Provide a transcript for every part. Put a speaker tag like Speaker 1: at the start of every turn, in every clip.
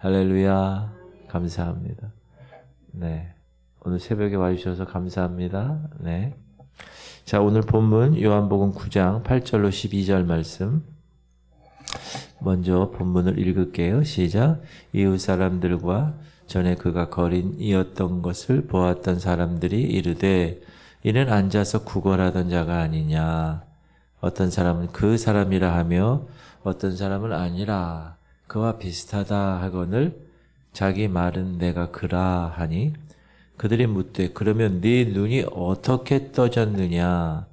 Speaker 1: 할렐루야. 감사합니다. 네. 오늘 새벽에 와주셔서 감사합니다. 네. 자, 오늘 본문 요한복음 9장 8절로 12절 말씀. 먼저 본문을 읽을게요. 시작. 이웃 사람들과 전에 그가 거린이었던 것을 보았던 사람들이 이르되 이는 앉아서 구걸하던 자가 아니냐. 어떤 사람은 그 사람이라 하며 어떤 사람은 아니라 그와 비슷하다 하거늘 자기 말은 내가 그라 하니 그들이 묻되 그러면 네 눈이 어떻게 떠졌느냐.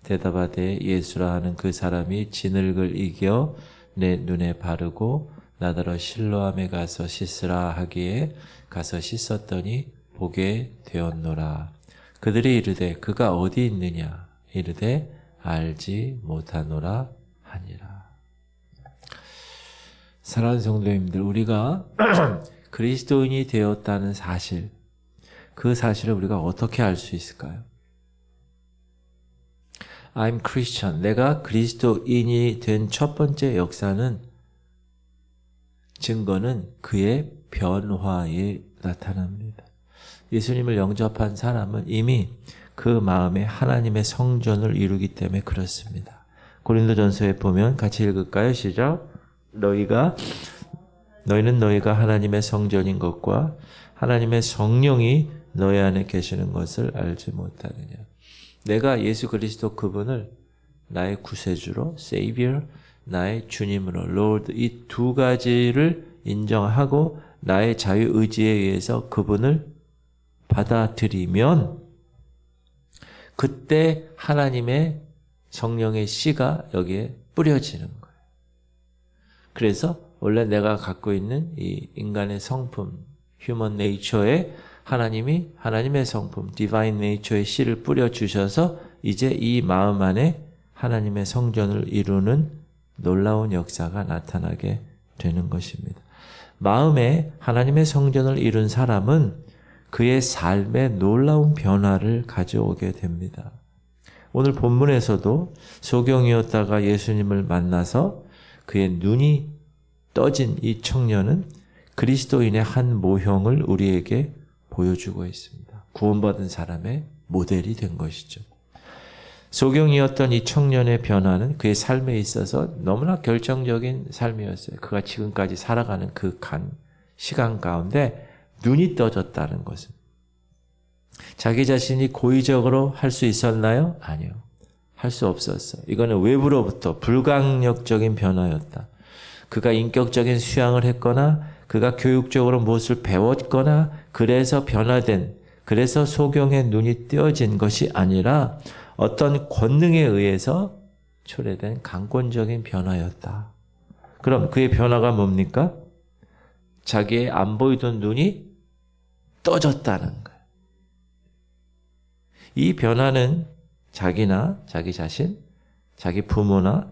Speaker 1: 대답하되 예수라 하는 그 사람이 진흙을 이겨 내 눈에 바르고 나더러 실로암에 가서 씻으라 하기에 가서 씻었더니 보게 되었노라. 그들이 이르되 그가 어디 있느냐. 이르되 알지 못하노라 하니라. 사랑하는 성도님들, 우리가 그리스도인이 되었다는 사실, 그 사실을 우리가 어떻게 알 수 있을까요? I'm Christian. 내가 그리스도인이 된 첫 번째 증거는 그의 변화에 나타납니다. 예수님을 영접한 사람은 이미 그 마음에 하나님의 성전을 이루기 때문에 그렇습니다. 고린도전서에 보면 같이 읽을까요? 시작. 너희는 너희가 하나님의 성전인 것과 하나님의 성령이 너희 안에 계시는 것을 알지 못하느냐. 내가 예수 그리스도 그분을 나의 구세주로, Savior, 나의 주님으로, Lord, 이 두 가지를 인정하고 나의 자유의지에 의해서 그분을 받아들이면 그때 하나님의 성령의 씨가 여기에 뿌려지는 거예요. 그래서 원래 내가 갖고 있는 이 인간의 성품, Human Nature에 하나님이 하나님의 성품, Divine Nature의 씨를 뿌려주셔서 이제 이 마음 안에 하나님의 성전을 이루는 놀라운 역사가 나타나게 되는 것입니다. 마음에 하나님의 성전을 이룬 사람은 그의 삶에 놀라운 변화를 가져오게 됩니다. 오늘 본문에서도 소경이었다가 예수님을 만나서 그의 눈이 떠진 이 청년은 그리스도인의 한 모형을 우리에게 보여주고 있습니다. 구원받은 사람의 모델이 된 것이죠. 소경이었던 이 청년의 변화는 그의 삶에 있어서 너무나 결정적인 삶이었어요. 그가 지금까지 살아가는 그 시간 가운데 눈이 떠졌다는 것은 자기 자신이 고의적으로 할 수 있었나요? 아니요. 할 수 없었어요. 이거는 외부로부터 불강력적인 변화였다. 그가 인격적인 수양을 했거나 그가 교육적으로 무엇을 배웠거나 그래서 그래서 소경의 눈이 띄어진 것이 아니라 어떤 권능에 의해서 초래된 강권적인 변화였다. 그럼 그의 변화가 뭡니까? 자기의 안 보이던 눈이 떠졌다는 거예요. 이 변화는 자기나 자기 자신, 자기 부모나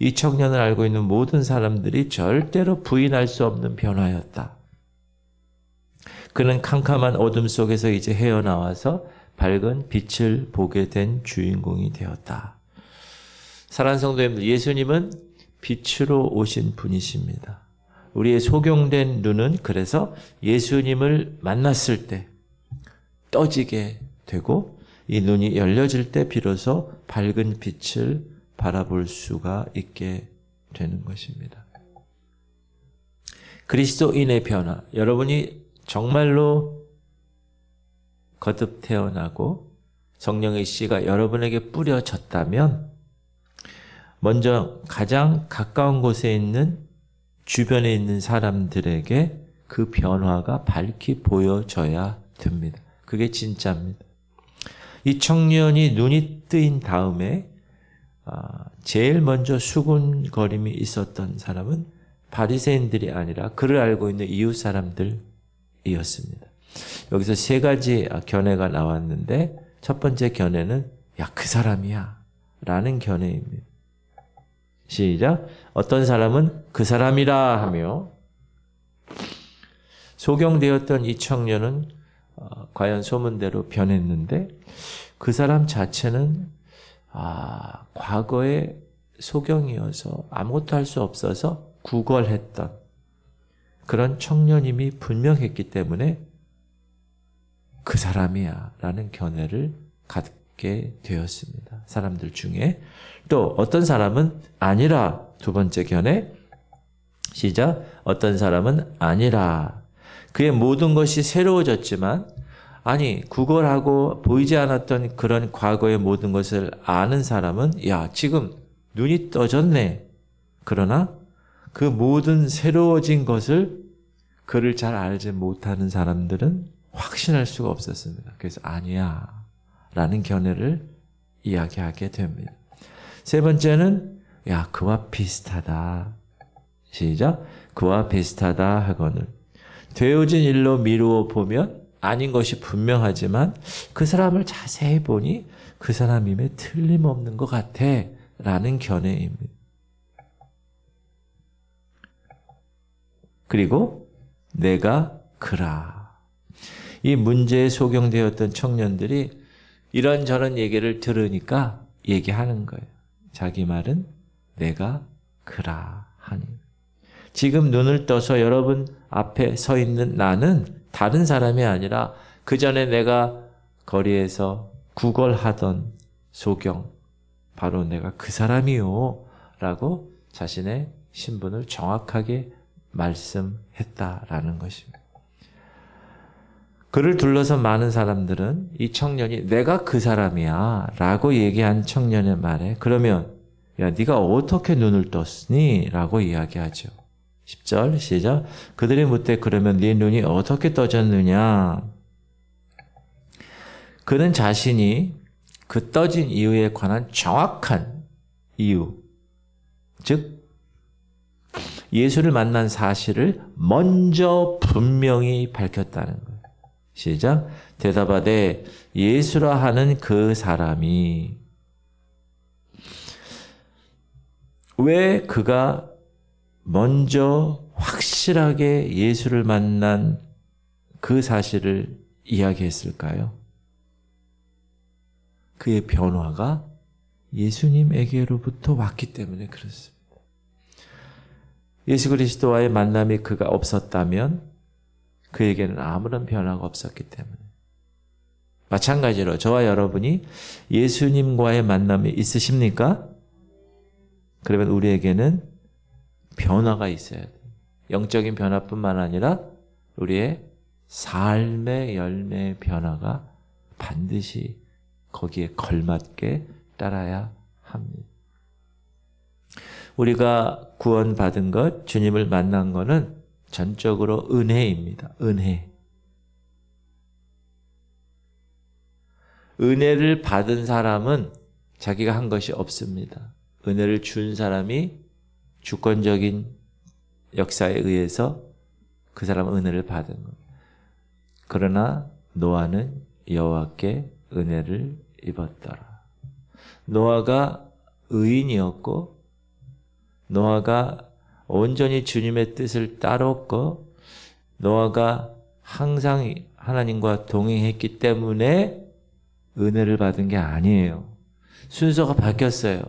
Speaker 1: 이 청년을 알고 있는 모든 사람들이 절대로 부인할 수 없는 변화였다. 그는 캄캄한 어둠 속에서 이제 헤어나와서 밝은 빛을 보게 된 주인공이 되었다. 사랑하는 성도님들, 예수님은 빛으로 오신 분이십니다. 우리의 소경된 눈은 그래서 예수님을 만났을 때 떠지게 되고 이 눈이 열려질 때 비로소 밝은 빛을 바라볼 수가 있게 되는 것입니다. 그리스도인의 변화, 여러분이 정말로 거듭 태어나고 성령의 씨가 여러분에게 뿌려졌다면 먼저 가장 가까운 곳에 있는 주변에 있는 사람들에게 그 변화가 밝히 보여져야 됩니다. 그게 진짜입니다. 이 청년이 눈이 뜨인 다음에 제일 먼저 수군거림이 있었던 사람은 바리새인들이 아니라 그를 알고 있는 이웃 사람들이었습니다. 여기서 세 가지 견해가 나왔는데 첫 번째 견해는 야, 그 사람이야 라는 견해입니다. 시작. 어떤 사람은 그 사람이라 하며 소경되었던 이 청년은 과연 소문대로 변했는데 그 사람 자체는 과거에 소경이어서 아무것도 할 수 없어서 구걸했던 그런 청년임이 분명했기 때문에 그 사람이야 라는 견해를 갖게 되었습니다. 사람들 중에. 또 어떤 사람은 아니라, 두 번째 견해. 시작. 어떤 사람은 아니라. 그의 모든 것이 새로워졌지만, 아니 구걸하고 보이지 않았던 그런 과거의 모든 것을 아는 사람은 야 지금 눈이 떠졌네. 그러나 그 모든 새로워진 것을 그를 잘 알지 못하는 사람들은 확신할 수가 없었습니다. 그래서 아니야 라는 견해를 이야기하게 됩니다. 세 번째는 야 그와 비슷하다. 시작. 그와 비슷하다 하거늘 되어진 일로 미루어 보면 아닌 것이 분명하지만 그 사람을 자세히 보니 그 사람임에 틀림없는 것 같아 라는 견해입니다. 그리고 내가 그라. 이 문제에 소경되었던 청년들이 이런저런 얘기를 들으니까 얘기하는 거예요. 자기 말은 내가 그라 하니. 지금 눈을 떠서 여러분 앞에 서 있는 나는 다른 사람이 아니라 그 전에 내가 거리에서 구걸하던 소경, 바로 내가 그 사람이요 라고 자신의 신분을 정확하게 말씀했다라는 것입니다. 그를 둘러서 많은 사람들은 이 청년이 내가 그 사람이야 라고 얘기한 청년의 말에 그러면 야 네가 어떻게 눈을 떴으니? 라고 이야기하죠. 10절 시작. 그들이 묻되 그러면 네 눈이 어떻게 떠졌느냐? 그는 자신이 그 떠진 이유에 관한 정확한 이유, 즉 예수를 만난 사실을 먼저 분명히 밝혔다는 거예요. 시작. 대답하되 예수라 하는 그 사람이. 왜 그가 먼저 확실하게 예수를 만난 그 사실을 이야기했을까요? 그의 변화가 예수님에게로부터 왔기 때문에 그렇습니다. 예수 그리스도와의 만남이 그가 없었다면 그에게는 아무런 변화가 없었기 때문에. 마찬가지로 저와 여러분이 예수님과의 만남이 있으십니까? 그러면 우리에게는 변화가 있어야 돼요. 영적인 변화뿐만 아니라 우리의 삶의 열매의 변화가 반드시 거기에 걸맞게 따라야 합니다. 우리가 구원받은 것, 주님을 만난 것은 전적으로 은혜입니다. 은혜. 은혜를 받은 사람은 자기가 한 것이 없습니다. 은혜를 준 사람이 주권적인 역사에 의해서 그 사람은 은혜를 받은 것. 그러나 노아는 여호와께 은혜를 입었더라. 노아가 의인이었고 노아가 온전히 주님의 뜻을 따랐고 노아가 항상 하나님과 동행했기 때문에 은혜를 받은 게 아니에요. 순서가 바뀌었어요.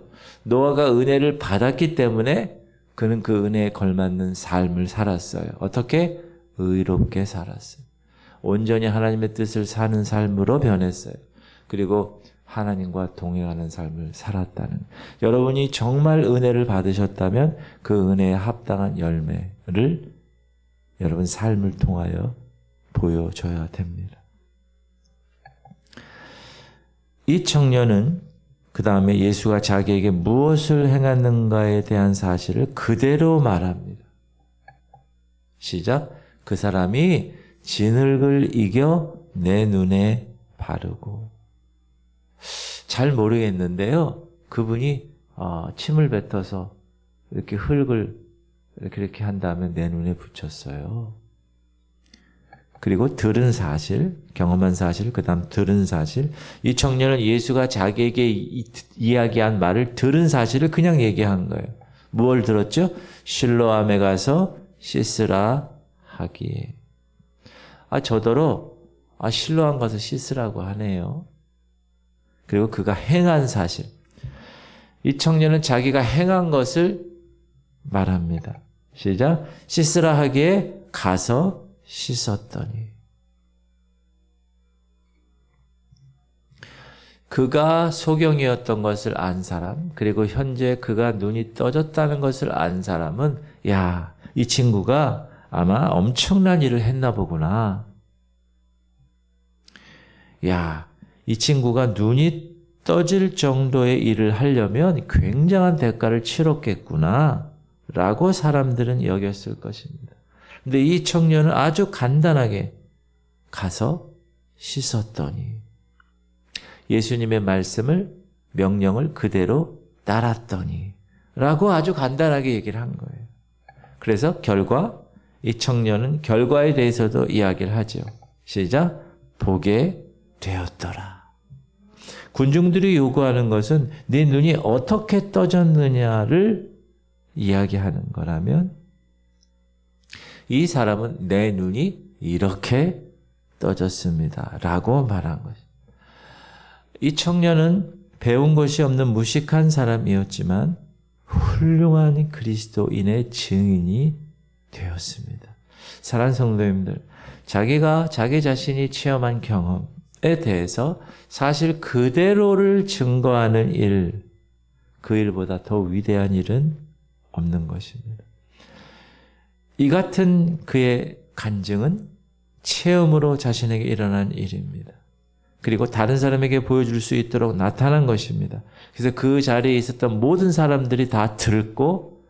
Speaker 1: 노아가 은혜를 받았기 때문에 그는 그 은혜에 걸맞는 삶을 살았어요. 어떻게? 의롭게 살았어요. 온전히 하나님의 뜻을 사는 삶으로 변했어요. 그리고 하나님과 동행하는 삶을 살았다는. 여러분이 정말 은혜를 받으셨다면 그 은혜에 합당한 열매를 여러분 삶을 통하여 보여줘야 됩니다. 이 청년은 그 다음에 예수가 자기에게 무엇을 행했는가에 대한 사실을 그대로 말합니다. 시작. 그 사람이 진흙을 이겨 내 눈에 바르고. 잘 모르겠는데요. 그분이 침을 뱉어서 이렇게 흙을 이렇게 한 다음에 내 눈에 붙였어요. 그리고 들은 사실, 경험한 사실, 그 다음 들은 사실. 이 청년은 예수가 자기에게 이야기한 말을 들은 사실을 그냥 얘기한 거예요. 무엇을 들었죠? 실로암에 가서 씻으라 하기에. 저더러 실로암 가서 씻으라고 하네요. 그리고 그가 행한 사실. 이 청년은 자기가 행한 것을 말합니다. 시작. 씻으라 하기에 가서 씻었더니. 그가 소경이었던 것을 안 사람, 그리고 현재 그가 눈이 떠졌다는 것을 안 사람은 야, 이 친구가 아마 엄청난 일을 했나 보구나. 야, 이 친구가 눈이 떠질 정도의 일을 하려면 굉장한 대가를 치렀겠구나 라고 사람들은 여겼을 것입니다. 근데 이 청년은 아주 간단하게 가서 씻었더니 예수님의 말씀을 명령을 그대로 따랐더니 라고 아주 간단하게 얘기를 한 거예요. 그래서 결과 이 청년은 결과에 대해서도 이야기를 하죠. 시작. 보게 되었더라. 군중들이 요구하는 것은 네 눈이 어떻게 떠졌느냐를 이야기하는 거라면 이 사람은 내 눈이 이렇게 떠졌습니다 라고 말한 것입니다. 이 청년은 배운 것이 없는 무식한 사람이었지만 훌륭한 그리스도인의 증인이 되었습니다. 사랑하는 성도님들, 자기가 자기 자신이 체험한 경험에 대해서 사실 그대로를 증거하는 일, 그 일보다 더 위대한 일은 없는 것입니다. 이 같은 그의 간증은 체험으로 자신에게 일어난 일입니다. 그리고 다른 사람에게 보여줄 수 있도록 나타난 것입니다. 그래서 그 자리에 있었던 모든 사람들이 다 듣고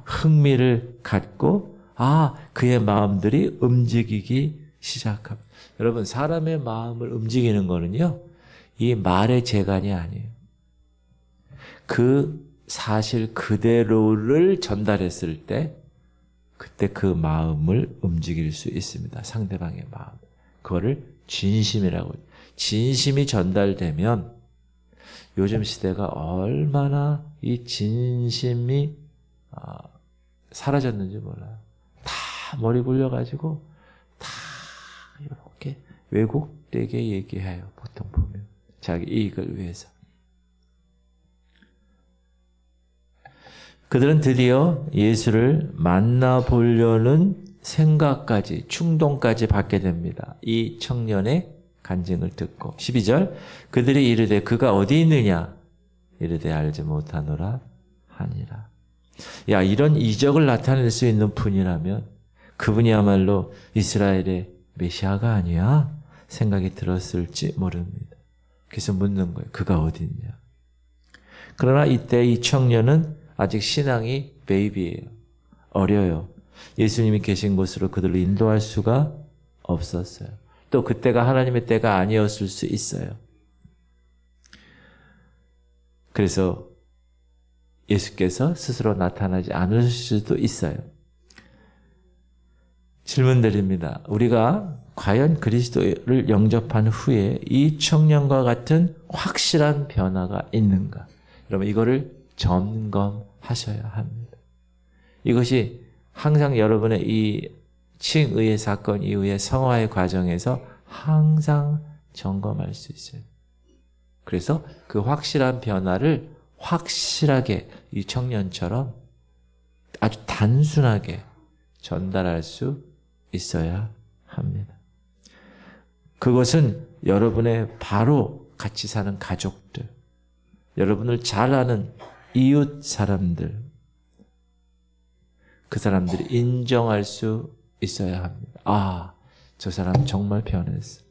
Speaker 1: 흥미를 갖고 그의 마음들이 움직이기 시작합니다. 여러분, 사람의 마음을 움직이는 거는요, 이 말의 재간이 아니에요. 그 사실 그대로를 전달했을 때 그때 그 마음을 움직일 수 있습니다. 상대방의 마음. 그거를 진심이라고 해요. 진심이 전달되면 요즘 시대가 얼마나 이 진심이 사라졌는지 몰라요. 다 머리 굴려가지고 다 이렇게 왜곡되게 얘기해요. 보통 보면 자기 이익을 위해서. 그들은 드디어 예수를 만나보려는 생각까지, 충동까지 받게 됩니다. 이 청년의 간증을 듣고 12절 그들이 이르되 그가 어디 있느냐 이르되 알지 못하노라 하니라. 야, 이런 이적을 나타낼 수 있는 분이라면 그분이야말로 이스라엘의 메시아가 아니야 생각이 들었을지 모릅니다. 그래서 묻는 거예요. 그가 어디 있냐. 그러나 이때 이 청년은 아직 신앙이 베이비예요. 어려요. 예수님이 계신 곳으로 그들을 인도할 수가 없었어요. 또 그때가 하나님의 때가 아니었을 수 있어요. 그래서 예수께서 스스로 나타나지 않을 수도 있어요. 질문 드립니다. 우리가 과연 그리스도를 영접한 후에 이 청년과 같은 확실한 변화가 있는가? 여러분, 이거를 점검하셔야 합니다. 이것이 항상 여러분의 이 칭의의 사건 이후의 성화의 과정에서 항상 점검할 수 있어요. 그래서 그 확실한 변화를 확실하게 이 청년처럼 아주 단순하게 전달할 수 있어야 합니다. 그것은 여러분의 바로 같이 사는 가족들, 여러분을 잘 아는 이웃 사람들, 그 사람들이 인정할 수 있어야 합니다. 저 사람 정말 변했어.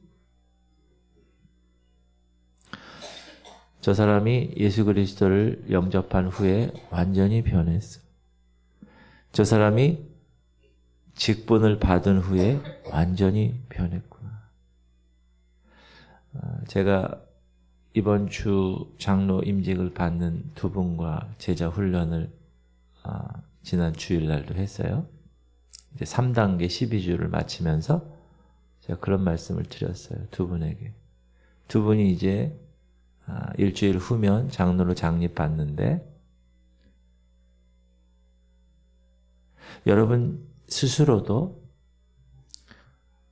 Speaker 1: 저 사람이 예수 그리스도를 영접한 후에 완전히 변했어. 저 사람이 직분을 받은 후에 완전히 변했구나. 제가 이번 주 장로 임직을 받는 두 분과 제자 훈련을 지난 주일날도 했어요. 이제 3단계 12주를 마치면서 제가 그런 말씀을 드렸어요. 두 분에게. 두 분이 이제 일주일 후면 장로로 장립받는데 여러분 스스로도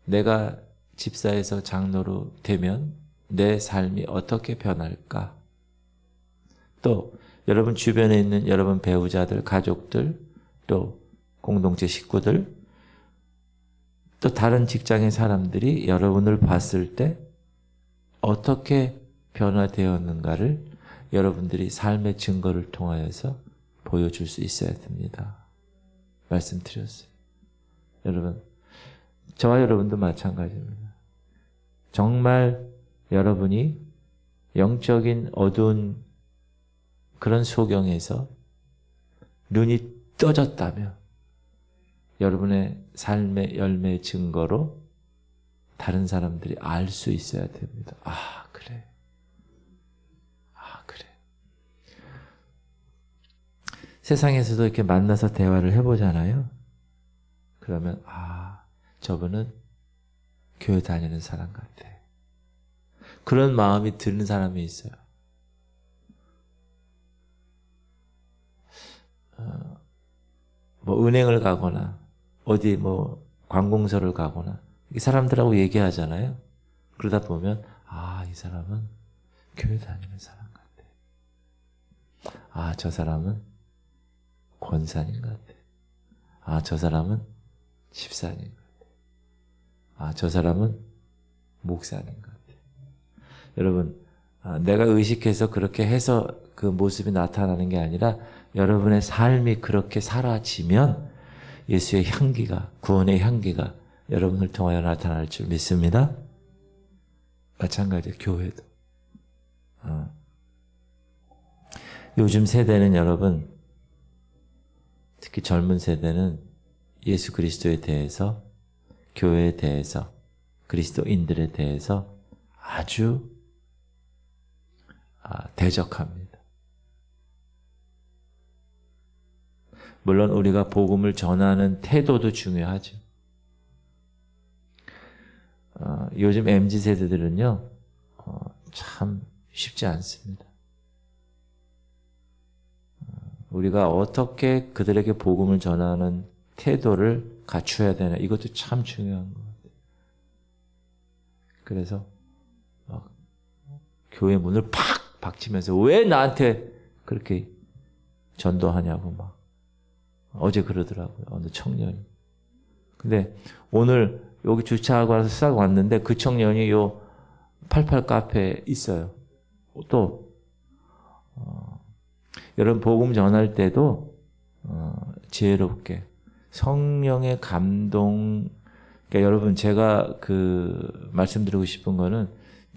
Speaker 1: 내가 집사에서 장로로 되면 내 삶이 어떻게 변할까? 또 여러분 주변에 있는 여러분 배우자들, 가족들, 또 공동체 식구들 또 다른 직장의 사람들이 여러분을 봤을 때 어떻게 변화되었는가를 여러분들이 삶의 증거를 통하여서 보여줄 수 있어야 됩니다. 말씀드렸어요. 여러분, 저와 여러분도 마찬가지입니다. 정말 여러분이 영적인 어두운 그런 소경에서 눈이 떠졌다면 여러분의 삶의 열매의 증거로 다른 사람들이 알 수 있어야 됩니다. 아, 그래. 아, 그래. 세상에서도 이렇게 만나서 대화를 해보잖아요. 그러면 저분은 교회 다니는 사람 같아. 그런 마음이 드는 사람이 있어요. 뭐 은행을 가거나 어디 뭐 관공서를 가거나 이 사람들하고 얘기하잖아요. 그러다 보면 이 사람은 교회 다니는 사람 같아. 저 사람은 권사님 같아. 저 사람은 집사님 같아. 저 사람은 목사님 같아. 여러분, 내가 의식해서 그렇게 해서 그 모습이 나타나는 게 아니라 여러분의 삶이 그렇게 사라지면 예수의 향기가, 구원의 향기가 여러분을 통하여 나타날 줄 믿습니다. 마찬가지로 교회도. 요즘 세대는 여러분, 특히 젊은 세대는 예수 그리스도에 대해서, 교회에 대해서, 그리스도인들에 대해서 아주 대적합니다. 물론 우리가 복음을 전하는 태도도 중요하죠. 요즘 MZ세대들은요, 참 쉽지 않습니다. 우리가 어떻게 그들에게 복음을 전하는 태도를 갖춰야 되나, 이것도 참 중요한 것 같아요. 그래서 교회 문을 팍 박치면서 왜 나한테 그렇게 전도하냐고 막 어제 그러더라고요. 어느 청년이. 근데 오늘 여기 주차하고 와서 싹 왔는데 그 청년이 요 88 카페에 있어요. 또 여러분 복음 전할 때도 지혜롭게 성령의 감동, 그러니까 여러분 제가 말씀드리고 싶은 거는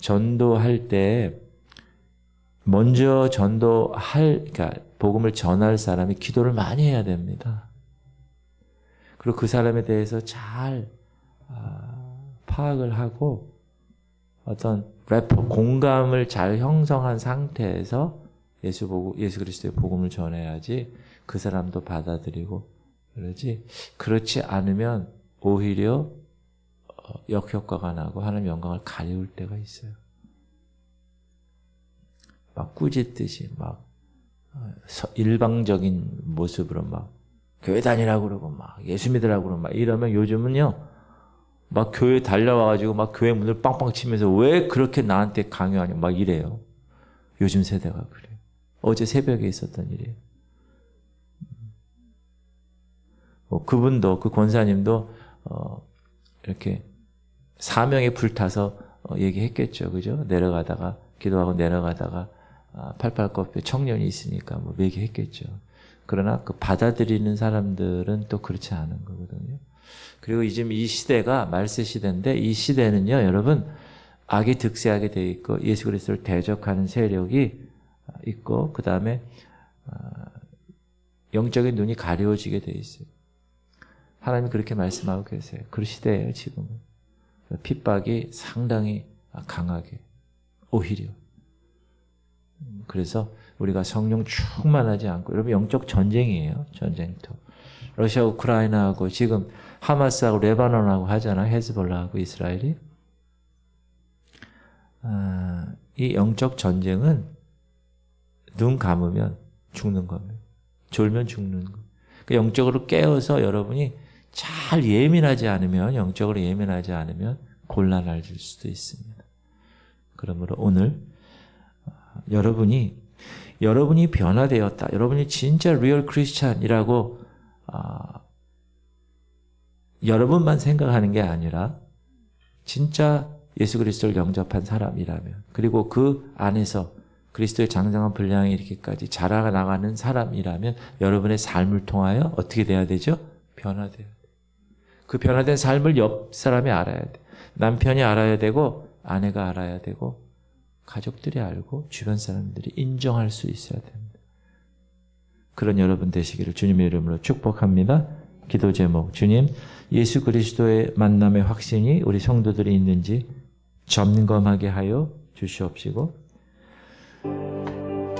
Speaker 1: 전도할 때 먼저 그러니까 복음을 전할 사람이 기도를 많이 해야 됩니다. 그리고 그 사람에 대해서 잘 파악을 하고 어떤 공감을 잘 형성한 상태에서 예수 그리스도의 복음을 전해야지 그 사람도 받아들이고 그러지. 그렇지 않으면 오히려 역효과가 나고 하나님 영광을 가리울 때가 있어요. 막 꾸짖듯이 막 일방적인 모습으로 막 교회 다니라고 그러고 막 예수 믿으라고 그러고 막 이러면 요즘은요 막 교회 달려와가지고 막 교회 문을 빵빵 치면서 왜 그렇게 나한테 강요하냐 막 이래요. 요즘 세대가 그래요. 어제 새벽에 있었던 일이에요. 그분도 그 권사님도 이렇게 사명에 불타서 얘기했겠죠, 그죠? 내려가다가 기도하고 내려가다가 88kop의 청년이 있으니까 뭐 얘기했겠죠. 그러나 그 받아들이는 사람들은 또 그렇지 않은 거거든요. 그리고 지금 이 시대가 말세 시대인데 이 시대는요, 여러분 악이 득세하게 돼 있고 예수 그리스도를 대적하는 세력이 있고 그 다음에 영적인 눈이 가려워지게 돼 있어요. 하나님이 그렇게 말씀하고 계세요. 그 시대예요, 지금은. 핍박이 상당히 강하게 오히려. 그래서 우리가 성령 충만하지 않고 여러분 영적 전쟁이에요. 전쟁터. 러시아 우크라이나하고 지금 하마스하고 레바논하고 하잖아요. 헤즈볼라하고 이스라엘이. 이 영적 전쟁은 눈 감으면 죽는 겁니다. 졸면 죽는 거. 영적으로 깨어서 여러분이 잘 예민하지 않으면, 영적으로 예민하지 않으면 곤란할 수도 있습니다. 그러므로 오늘 여러분이 변화되었다. 여러분이 진짜 리얼 크리스찬이라고 여러분만 생각하는 게 아니라 진짜 예수 그리스도를 영접한 사람이라면, 그리고 그 안에서 그리스도의 장성한 분량이 이렇게까지 자라나가는 사람이라면 여러분의 삶을 통하여 어떻게 돼야 되죠? 변화돼야 돼요. 그 변화된 삶을 옆 사람이 알아야 돼. 남편이 알아야 되고, 아내가 알아야 되고, 가족들이 알고, 주변 사람들이 인정할 수 있어야 됩니다. 그런 여러분 되시기를 주님의 이름으로 축복합니다. 기도 제목, 주님, 예수 그리스도의 만남의 확신이 우리 성도들이 있는지 점검하게 하여 주시옵시고,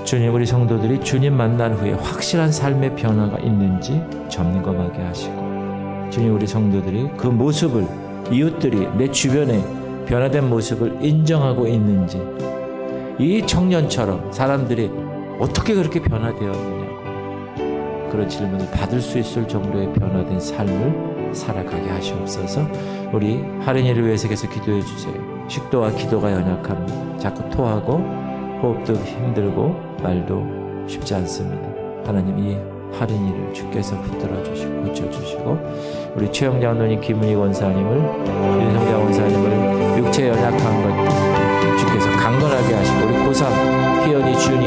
Speaker 1: 주님, 우리 성도들이 주님 만난 후에 확실한 삶의 변화가 있는지 점검하게 하시고, 주님, 우리 성도들이 그 모습을, 이웃들이 내 주변에 변화된 모습을 인정하고 있는지, 이 청년처럼 사람들이 어떻게 그렇게 변화되었느냐고 그런 질문을 받을 수 있을 정도의 변화된 삶을 살아가게 하시옵소서. 우리 할인이를 위해서 계속 기도해 주세요. 식도와 기도가 연약합니다. 자꾸 토하고 호흡도 힘들고 말도 쉽지 않습니다. 하나님, 이 할인이를 주께서 붙들어 주시고 고쳐주시고, 우리 최영자 원노님, 김은희 원사님을, 윤성자 원사님을 육체 연약한 것 주께서 강건하게 하시고, 우리 고3 희연이, 준이,